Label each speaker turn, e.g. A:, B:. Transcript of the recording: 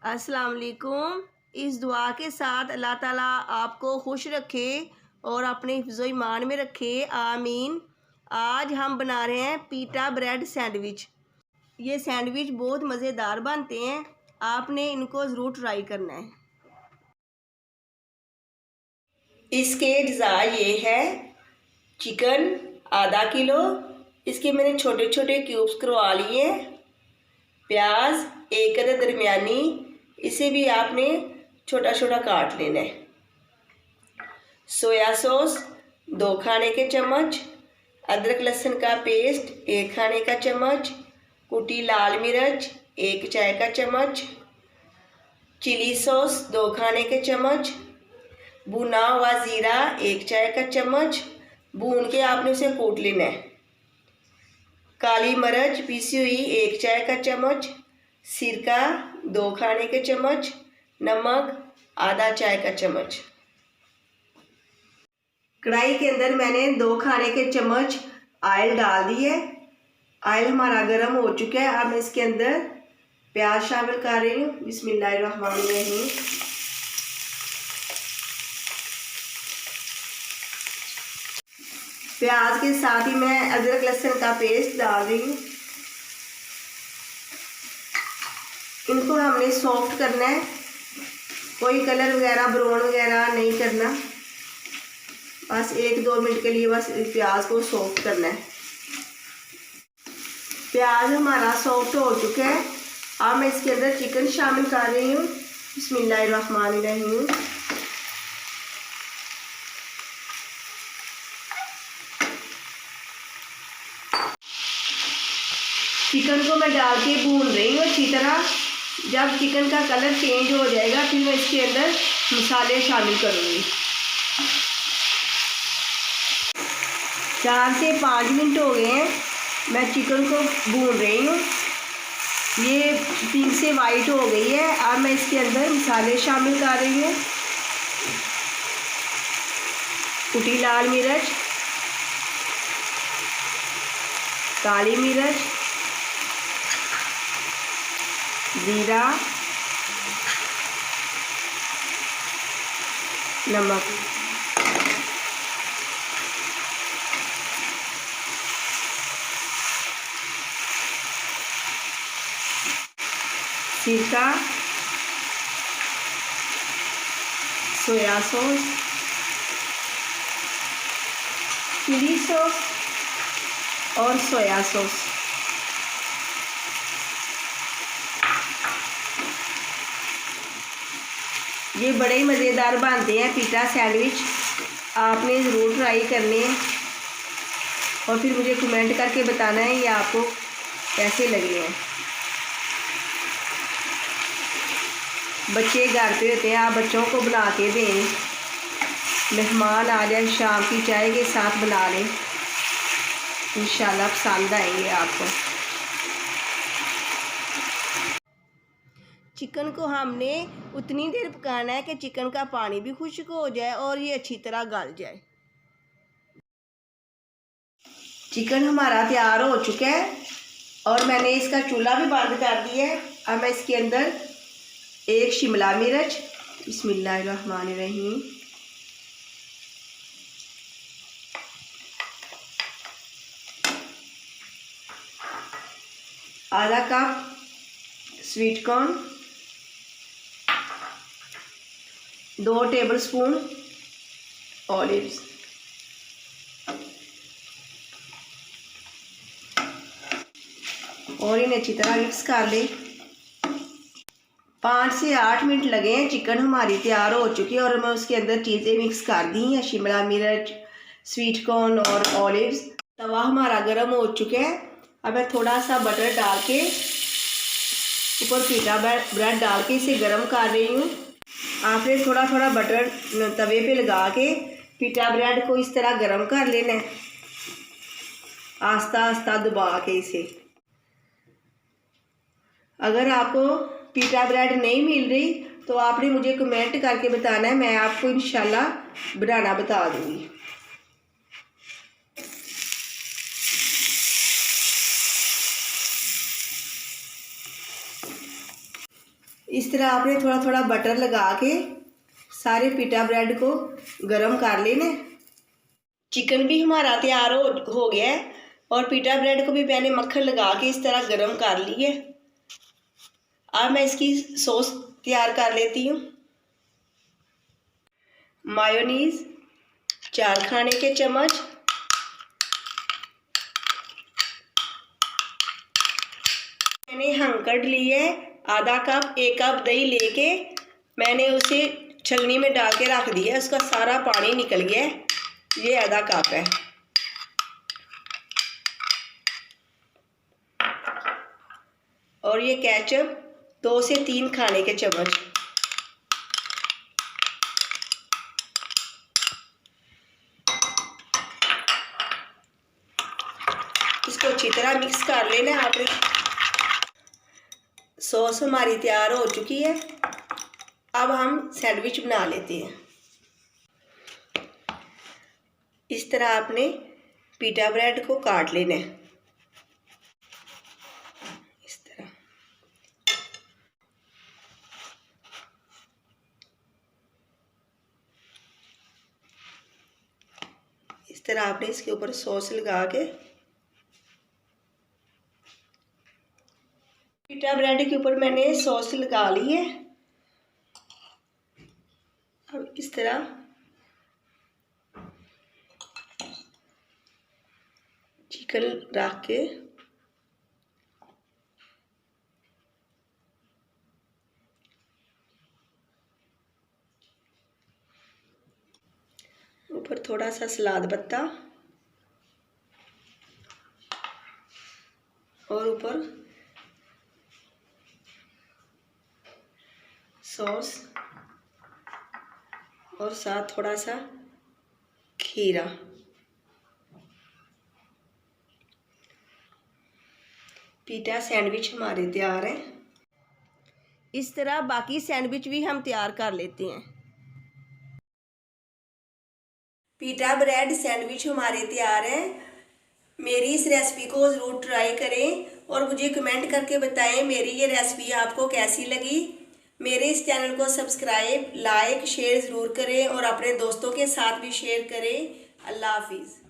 A: अस्सलाम वालेकुम। इस दुआ के साथ अल्लाह ताला आपको खुश रखे और अपने हिफ्ज़ो ईमान में रखे, आमीन। आज हम बना रहे हैं पीटा ब्रेड सैंडविच। ये सैंडविच बहुत मज़ेदार बनते हैं, आपने इनको ज़रूर ट्राई करना है। इसके अज्जा ये है चिकन आधा किलो, इसके मैंने छोटे छोटे क्यूब्स करवा लिए हैं। प्याज एक अदद दरमियानी, इसे भी आपने छोटा छोटा काट लेना है। सोया सॉस 2 खाने के चम्मच, अदरक लहसुन का पेस्ट 1 खाने का चम्मच, कुटी लाल मिर्च 1 चाय का चम्मच, चिली सॉस 2 खाने के चम्मच, भुना हुआ ज़ीरा 1 चाय का चम्मच, भून के आपने उसे कूट लेना है। काली मिर्च पीसी हुई 1 चाय का चम्मच, सिरका 2 खाने के चम्मच, नमक आधा चाय का चम्मच। कढ़ाई के अंदर मैंने 2 खाने के चम्मच ऑयल डाल दी है। ऑयल हमारा गर्म हो चुका है। अब मैं इसके अंदर प्याज शामिल कर रही हूँ। बिस्मिल्लाहिर्रहमानिर्रहीम। प्याज के साथ ही मैं अदरक लहसुन का पेस्ट डाल रही हूँ। इनको हमने सॉफ्ट करना है, कोई कलर वगैरह ब्राउन वगैरह नहीं करना, बस 1-2 मिनट के लिए बस प्याज को सॉफ्ट करना है। प्याज हमारा सॉफ्ट हो चुका है। अब मैं इसके अंदर चिकन शामिल कर रही हूँ। बिस्मिल्लाहिर्रहमानिर्रहीम। चिकन को मैं डाल के भून रही हूँ अच्छी तरह। जब चिकन का कलर चेंज हो जाएगा फिर मैं इसके अंदर मसाले शामिल करूँगी। 4 से 5 मिनट हो गए हैं, मैं चिकन को भून रही हूँ। ये पिंक से वाइट हो गई है। अब मैं इसके अंदर मसाले शामिल कर रही हूँ। कुटी लाल मिर्च, काली मिर्च, जीरा, नमक। सिरका, सोया सॉस, चिली सॉस और सोया सॉस। ये बड़े ही मज़ेदार बनते हैं पीटा सैंडविच, आपने ज़रूर ट्राई करने हैं और फिर मुझे कमेंट करके बताना है ये आपको कैसे लगे हैं। बच्चे घर पे होते हैं, आप बच्चों को बना के दें, मेहमान आ जाए शाम की चाय के साथ बना लें, इंशाल्लाह पसंद आएंगे आपको। चिकन को हमने उतनी देर पकाना है कि चिकन का पानी भी खुश्क हो जाए और ये अच्छी तरह गल जाए। चिकन हमारा तैयार हो चुका है और मैंने इसका चूल्हा भी बंद कर दिया है। अब मैं इसके अंदर 1 शिमला मिर्च, बिस्मिल्लाहिर्रहमानिर्रहीम, आधा cup sweet corn, 2 tablespoon olives, और इन्हें अच्छी तरह मिक्स कर ले। 5 से 8 मिनट लगे हैं। चिकन हमारी तैयार हो चुकी है और मैं उसके अंदर चीज़ें मिक्स कर दी हैं, शिमला मिर्च, स्वीट कॉर्न और ऑलिव्स। तवा हमारा गर्म हो चुका है। अब मैं थोड़ा सा बटर डाल के ऊपर पीटा ब्रेड डाल के इसे गर्म कर रही हूँ। आपने थोड़ा थोड़ा बटर तवे पे लगा के पीटा ब्रेड को इस तरह गर्म कर लेना है, आस्ता आस्ता दबा के इसे। अगर आपको पीटा ब्रेड नहीं मिल रही तो आपने मुझे कमेंट करके बताना है, मैं आपको इंशाल्लाह बनाना बता दूँगी। इस तरह आपने थोड़ा थोड़ा बटर लगा के सारे पिटा ब्रेड को गरम कर लेना। चिकन भी हमारा तैयार हो गया है और पिटा ब्रेड को भी मैंने मक्खन लगा के इस तरह गरम कर ली है। अब मैं इसकी सॉस तैयार कर लेती हूँ। मायोनीज 4 खाने के चम्मच, मैंने हंकड़ ली है आधा कप। 1 कप दही लेके मैंने उसे छलनी में डाल के रख दिया, उसका सारा पानी निकल गया है। ये आधा कप है। और ये केचप 2 से 3 खाने के चम्मच। इसको अच्छी तरह मिक्स कर लेना आपने। सॉस हमारी तैयार हो चुकी है। अब हम सैंडविच बना लेते हैं। इस तरह आपने पिटा ब्रेड को काट लेना है, इस तरह। इस तरह आपने इसके ऊपर सॉस लगा के पिटा ब्रेड के ऊपर मैंने सॉस लगा ली है। अब इस तरह चिकन रख के ऊपर थोड़ा सा सलाद पत्ता और ऊपर सॉस और साथ थोड़ा सा खीरा। पिटा सैंडविच हमारे तैयार है। इस तरह बाकी सैंडविच भी हम तैयार कर लेते हैं। पिटा ब्रेड सैंडविच हमारे तैयार है। मेरी इस रेसिपी को ज़रूर ट्राई करें और मुझे कमेंट करके बताएं मेरी ये रेसिपी आपको कैसी लगी। मेरे इस चैनल को सब्सक्राइब, लाइक, शेयर ज़रूर करें और अपने दोस्तों के साथ भी शेयर करें। अल्लाह हाफिज़।